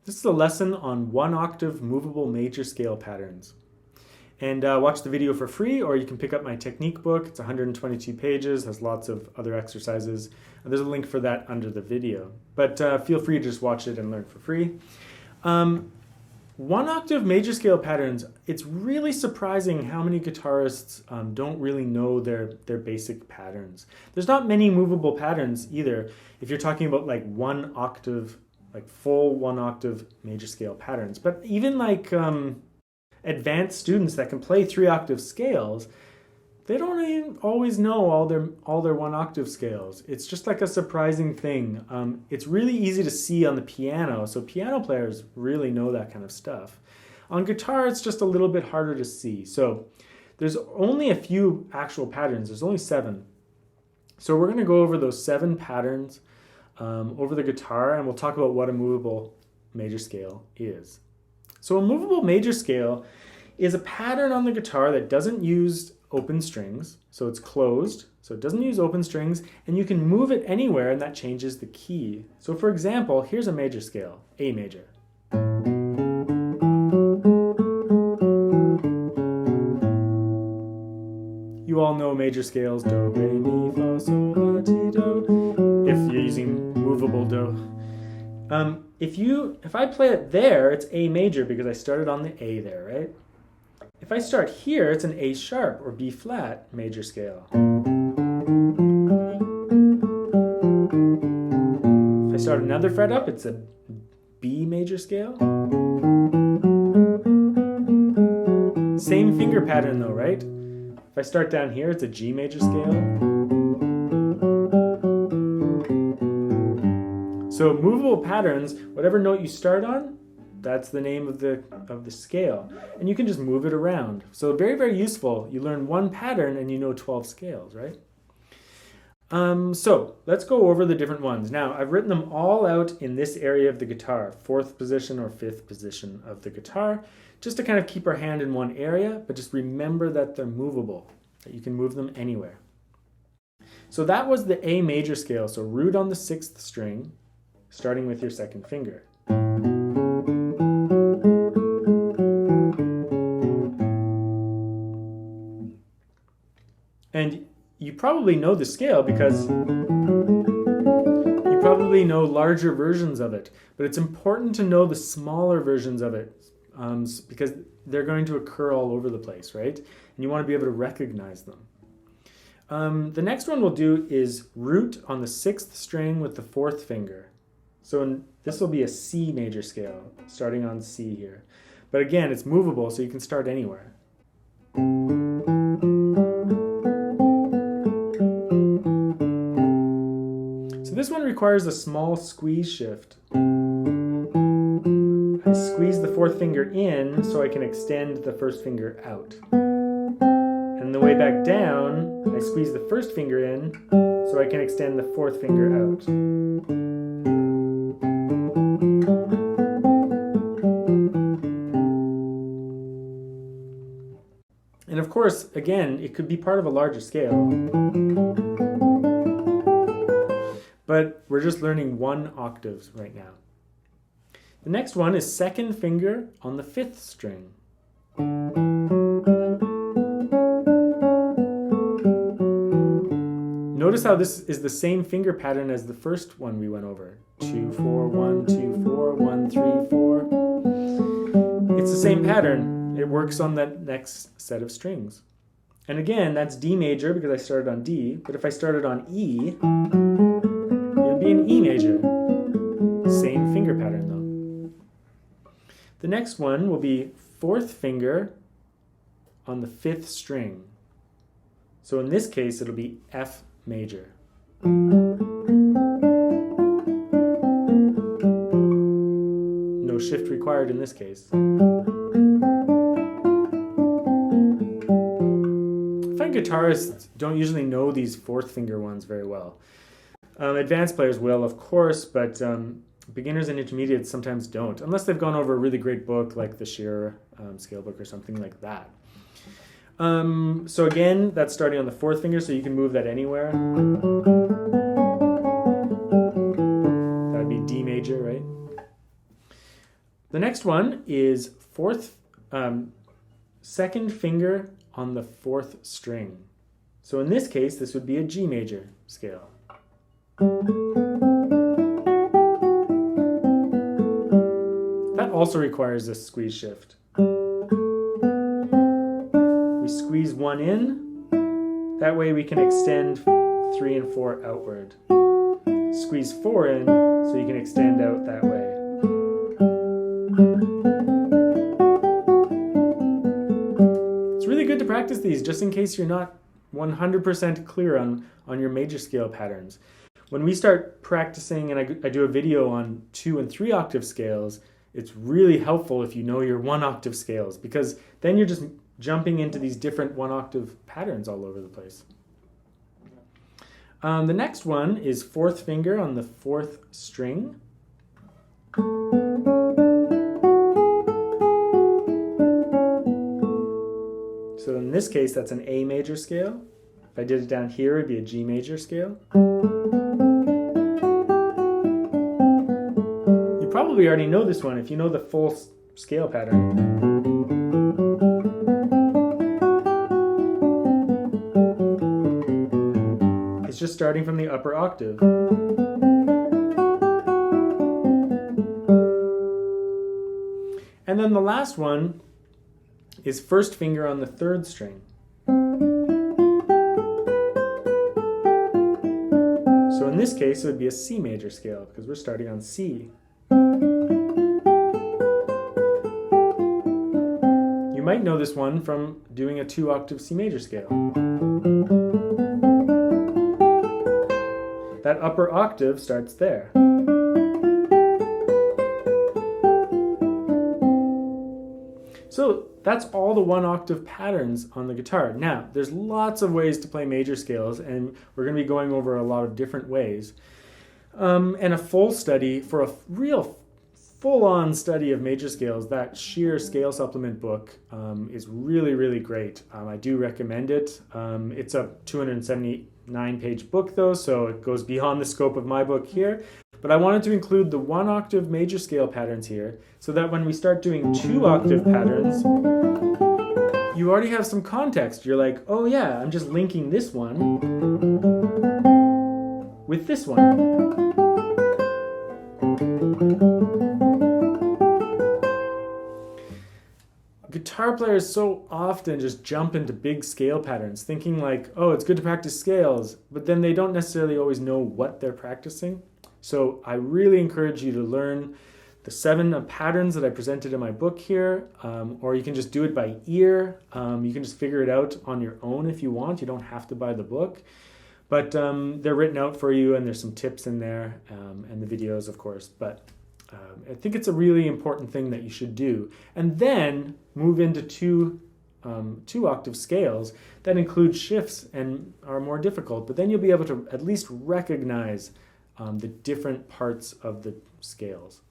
This is a lesson on one octave movable major scale patterns. And watch the video for free, or you can pick up my technique book. It's 122 pages, has lots of other exercises. There's a link for that under the video. But feel free to just watch it and learn for free. One octave major scale patterns, it's really surprising how many guitarists don't really know their basic patterns. There's not many movable patterns either. If you're talking about like one octave, like full one octave major scale patterns. But even like advanced students that can play 3 octave scales, they don't even always know all their 1 octave scales. It's just like a surprising thing. It's really easy to see on the piano, so piano players really know that kind of stuff. On guitar, it's just a little bit harder to see. So there's only a few actual patterns. There's only 7. So we're going to go over those 7 patterns over the guitar, and we'll talk about what a movable major scale is. So a movable major scale is a pattern on the guitar that doesn't use open strings, so it's closed, so it doesn't use open strings, and you can move it anywhere and that changes the key. So for example, here's a major scale, A major. You all know major scales, do, re, mi, fa, sol, la, ti, do, if you're using movable do. If I play it there, it's A major because I started on the A there, right? If I start here, it's an A sharp or B flat major scale. If I start another fret up, it's a B major scale. Same finger pattern though, right? If I start down here, it's a G major scale. So movable patterns, whatever note you start on, that's the name of the scale. And you can just move it around. So very, very useful. You learn one pattern and you know 12 scales, right? So let's go over the different ones. Now, I've written them all out in this area of the guitar, 4th position or 5th position of the guitar, just to kind of keep our hand in one area, but just remember that they're movable, that you can move them anywhere. So that was the A major scale. So root on the 6th string, starting with your 2nd finger. And you probably know the scale because you probably know larger versions of it. But it's important to know the smaller versions of it because they're going to occur all over the place, right? And you want to be able to recognize them. The next one we'll do is root on the 6th string with the 4th finger. So this will be a C major scale, starting on C here. But again, it's movable, so you can start anywhere. So this one requires a small squeeze shift. I squeeze the 4th finger in so I can extend the 1st finger out. And on the way back down, I squeeze the 1st finger in so I can extend the 4th finger out. And of course, again, it could be part of a larger scale. But we're just learning 1 octaves right now. The next one is 2nd finger on the 5th string. Notice how this is the same finger pattern as the first one we went over. 2, 4, 1, 2, 4, 1, 3, 4. It's the same pattern. It works on that next set of strings. And again, that's D major because I started on D, but if I started on E, it would be an E major. Same finger pattern though. The next one will be 4th finger on the 5th string. So in this case, it'll be F major. No shift required in this case. Guitarists don't usually know these 4th finger ones very well. Advanced players will, of course, but beginners and intermediates sometimes don't, unless they've gone over a really great book like the Shearer scale book or something like that. So again, that's starting on the 4th finger, so you can move that anywhere. That would be D major, right? The next one is second finger on the fourth string. So in this case, this would be a G major scale. That also requires a squeeze shift. We squeeze one in, that way we can extend 3 and 4 outward. Squeeze 4 in, so you can extend out that way. It's really good to practice these just in case you're not 100% clear on your major scale patterns. When we start practicing, and I do a video on 2 and 3 octave scales, it's really helpful if you know your 1 octave scales, because then you're just jumping into these different 1 octave patterns all over the place. The next one is fourth finger on the fourth string. So in this case, that's an A major scale. If I did it down here, it'd be a G major scale. You probably already know this one if you know the full scale pattern. It's just starting from the upper octave. And then the last one is first finger on the third string. So in this case, it would be a C major scale because we're starting on C. You might know this one from doing a 2 octave C major scale. That upper octave starts there. So that's all the 1 octave patterns on the guitar. Now, there's lots of ways to play major scales, and we're going to be going over a lot of different ways. And a full study, for a real full-on study of major scales, that sheer scale supplement book is really, really great. I do recommend it. It's a 279-page book, though, so it goes beyond the scope of my book here. But I wanted to include the 1 octave major scale patterns here so that when we start doing 2 octave patterns, you already have some context. You're like, oh yeah, I'm just linking this one with this one. Guitar players so often just jump into big scale patterns thinking like, oh, it's good to practice scales, but then they don't necessarily always know what they're practicing. So I really encourage you to learn the 7 patterns that I presented in my book here, or you can just do it by ear. You can just figure it out on your own if you want. You don't have to buy the book. But they're written out for you, and there's some tips in there, and the videos, of course. But I think it's a really important thing that you should do. And then move into 2 octave scales that include shifts and are more difficult. But then you'll be able to at least recognize the different parts of the scales.